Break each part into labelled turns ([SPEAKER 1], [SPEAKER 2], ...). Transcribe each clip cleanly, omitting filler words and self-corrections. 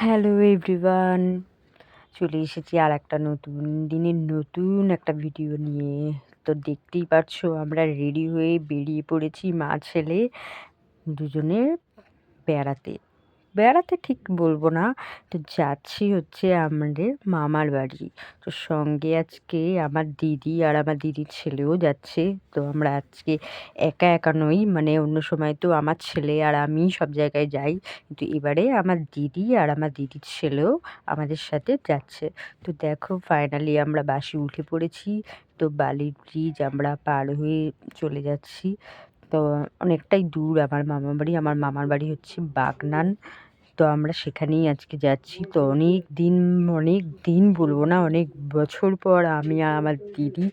[SPEAKER 1] Hello everyone, চলে এসেছি আর একটা নতুন দিনের নতুন একটা ভিডিও নিয়ে। তো দেখতেই পাচ্ছো আমরা রেডি হয়ে বেরিয়ে পড়েছি মা ছেলে দুজনে বেড়াতে। বেড়াতে ঠিক বলবো না, তো যাচ্ছি হচ্ছে আমাদের মামার বাড়ি। তো সঙ্গে আজকে আমার দিদি আর আমার দিদির ছেলেও যাচ্ছে। তো আমরা আজকে একা একা নই, মানে অন্য সময় তো আমার ছেলে আর আমি সব জায়গায় যাই, কিন্তু এবারে আমার দিদি আর আমার দিদির ছেলেও আমাদের সাথে যাচ্ছে। তো দেখো ফাইনালি আমরা বাসে উঠে পড়েছি। তো বালির ব্রিজ আমরা পার হয়ে চলে যাচ্ছি। তো অনেকটাই দূর আমার মামার বাড়ি হচ্ছে বাগনান। তো আমরা সেখানেই আজকে যাচ্ছি। তো অনেক দিন বলবো না, অনেক বছর পর আমি আর আমার দিদি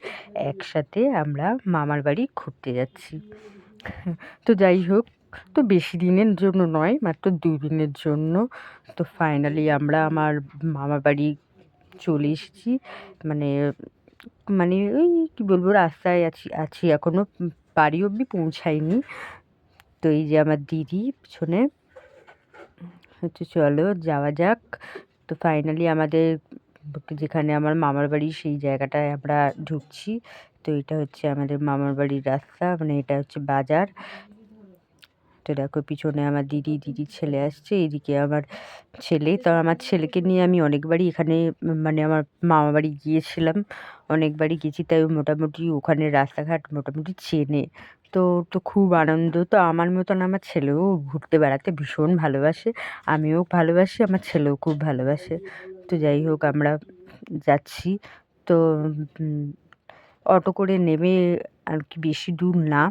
[SPEAKER 1] একসাথে আমরা মামার বাড়ি ঘুরতে যাচ্ছি। তো যাই হোক, তো বেশি দিনের জন্য নয়, মাত্র 2 দিনের জন্য। তো ফাইনালি আমরা আমার মামার বাড়ি চলে এসেছি। মানে মানে ওই কি বলবো, রাস্তায় আছি আছি এখনো, বাড়ি অবধি পৌঁছাইনি। তো এই যে আমার দিদি পিছনে, হচ্ছে চলো যাওয়া যাক। তো ফাইনালি আমাদের যেখানে আমার মামার বাড়ি সেই জায়গাটায় আমরা ঢুকছি। তো এটা হচ্ছে আমাদের মামার বাড়ির রাস্তা, মানে এটা হচ্ছে বাজার। তো দেখো পিছনে আমার দিদির ছেলে আসছে, এদিকে আমার ছেলে। তো আমার ছেলেকে নিয়ে আমি অনেকবারই এখানে, মানে আমার মামা বাড়ি গিয়েছিলাম, অনেকবারই গেছি, তাই ও মোটামুটি ওখানে রাস্তাঘাট মোটামুটি চেনে। তো তো খুব আনন্দ। তো আমার মতন আমার ছেলেও ঘুরতে বেড়াতে ভীষণ ভালোবাসে, আমিও ভালোবাসি, আমার ছেলেও খুব ভালোবাসে। তো যাই হোক আমরা যাচ্ছি। তো উম, অটো করে নেমে, আর কি বেশি দূর না,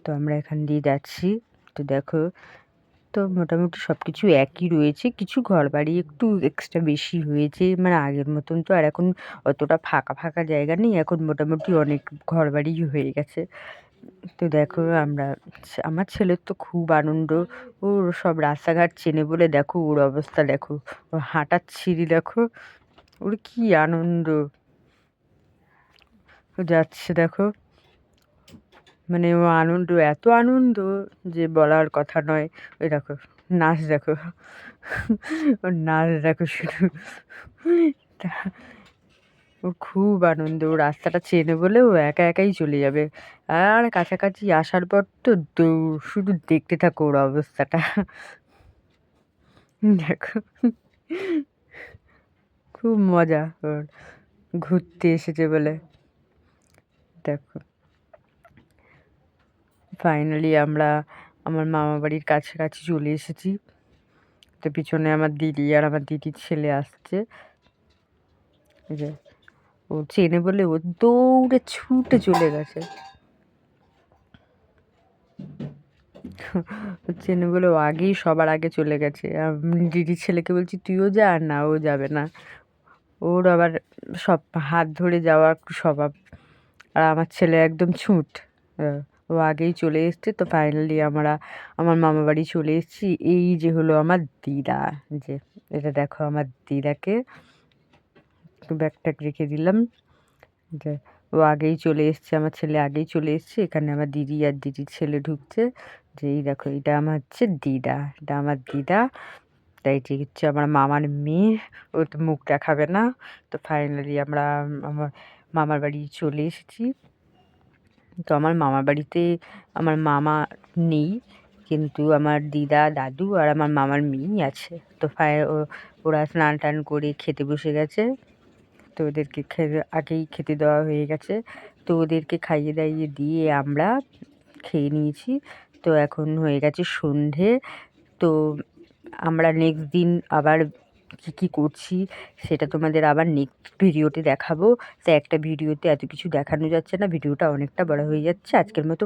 [SPEAKER 1] তো আমরা এখান দিয়ে যাচ্ছি। তো দেখো, তো মোটামুটি সব কিছু একই রয়েছে, কিছু ঘরবাড়ি একটু এক্সট্রা বেশি হয়েছে, মানে আগের মতন তো আর এখন অতটা ফাঁকা ফাঁকা জায়গা নেই, এখন মোটামুটি অনেক ঘরবাড়ি হয়ে গেছে। তো দেখো আমরা, আমার ছেলের তো খুব আনন্দ, ওর সব রাস্তাঘাট চেনে বলে দেখো ওর অবস্থা দেখো, ও হাঁটার সিঁড়ি দেখো, ওর কি আনন্দ, ও যাচ্ছে দেখো। মানে ও আনন্দ, এত আনন্দ যে বলার কথা নয়। ওই দেখো নাচ দেখো, ওর নাচ দেখো শুধু। ওর খুব আনন্দ, ও রাস্তাটা চেনে বলে ও একা একাই চলে যাবে। আর কাছাকাছি আসার পর তো দৌড়, শুধু দেখতে থাকো ওর অবস্থাটা। দেখো খুব মজা ওর, ঘুরতে এসেছে বলে। দেখো ফাইনালি আমরা আমার মামা বাড়ির কাছাকাছি চলে এসেছি। তো পিছনে আমার দিদি আর আমার দিদির ছেলে আসছে। এই যে ও চেনে বলে ও দৌড়ে ছুটে চলে গেছে। ও চেনে বলে ও আগেই সবার আগে চলে গেছে। আমি দিদির ছেলেকে বলছি তুইও যা, আর না ও যাবে না, ওর আবার সব হাত ধরে যাওয়া একটু স্বভাব। আর আমার ছেলে একদম ছুট, ও আগেই চলে এসছে। তো ফাইনালি আমরা আমার মামা বাড়ি চলে এসেছি। এই যে হলো আমার দিদা, যে এটা দেখো আমার দিদাকে, একটু ব্যাগ ট্যাগ রেখে দিলাম। যে ও আগেই চলে এসছে, আমার ছেলে আগেই চলে এসছে, এখানে আমার দিদি আর দিদির ছেলে ঢুকছে। যে এই দেখো এটা আমার হচ্ছে দিদা, এটা আমার দিদা। তাই যে হচ্ছে আমার মামার মেয়ে, ও তো মুখ দেখাবে না। তো ফাইনালি আমরা আমার মামার বাড়ি চলে এসেছি। তো আমার মামার বাড়িতে আমার মামা নেই, কিন্তু আমার দিদা দাদু আর আমার মামার মেয়েই আছে। তো ওরা স্নান টান করে খেতে বসে গেছে। তো ওদেরকে আগেই খেতে দেওয়া হয়ে গেছে। তো ওদেরকে খাইয়ে দাইয়ে দিয়ে আমরা খেয়ে নিয়েছি। তো এখন হয়ে গেছে সন্ধে। তো আমরা নেক্সট দিন আবার কী কী করছি সেটা তোমাদের আবার নেক্সট ভিডিওতে দেখাবো। তো একটা ভিডিওতে এত কিছু দেখানো যাচ্ছে না, ভিডিওটা অনেকটা বড় হয়ে যাচ্ছে। আজকের মতো